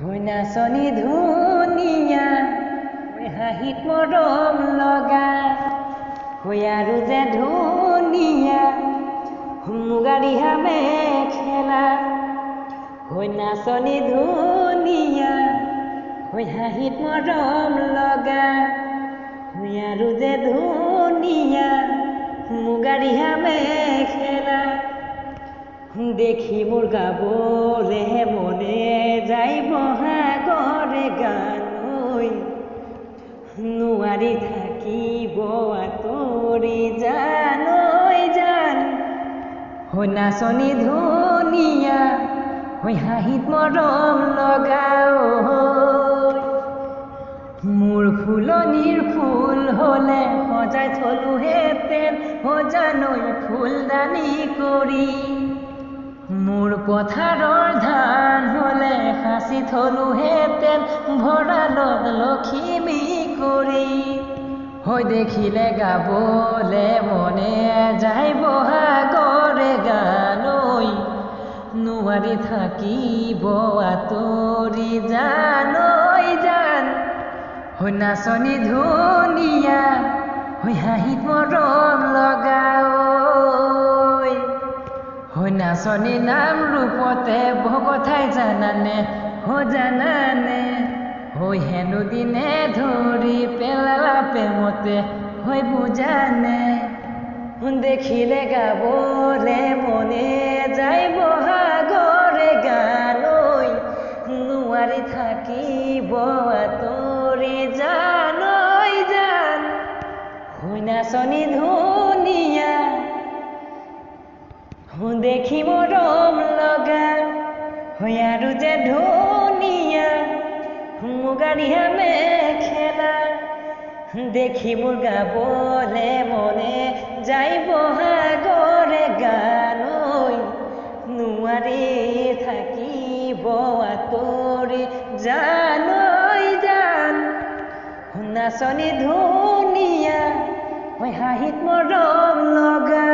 হৈ নাচনী ধুনীয়া হৈ হাঁহিত মৰম লগা হৈ আৰু যে ধুনীয়া মুগা ৰিহা মেখেলা হৈ নাচনী ধুনীয়া হৈ হাঁহিত মৰম লগা হৈ আৰু যে ধুনীয়া মুগা ৰিহা মেখেলা দেখি মোৰ গাবলে মনে যাই বহাগৰে গান নোৱাৰি থাকিব আঁতৰি জান জান হৈ নাচনী ধুনীয়া হৈ হাঁহিত মৰম লগা মোৰ ফুলনিৰ ফুল হ'লে সজাই থলোহেঁতেন সজানৈ ফুলদানি কৰি মোৰ পথাৰৰ ধান হ'লে সাঁচি থলোহেঁতেন ভঁৰালত লখিমী কৰি হৈ দেখিলে গাবলে মনে যায় বহাগৰে গান নোৱাৰি থাকিব আঁতৰি জান জান হৈ নাচনী ধুনীয়া হৈ হাঁহিত মৰম লগা হৈ নাচনী নাম ৰূপতে ভকতাই জানানে জানানে হৈ হেনো দিনে ধৰি পেলালা প্ৰেমতে হৈ বুজানে দেখিলে গাবলে মনে যায় বহাগৰে গান নোৱাৰি থাকিব আঁতৰি জান জান হৈ নাচনী ধুনীয়া দেখি মৰম লগা হৈ আৰু যে ধুনীয়া মুগা ৰিহা মেখেলা দেখি মোৰ গাবলে মনে যায় বহাগৰে গান নোৱাৰি থাকিব আঁতৰি জান জান নাচনী ধুনীয়া হৈ হাঁহিত মৰম লগা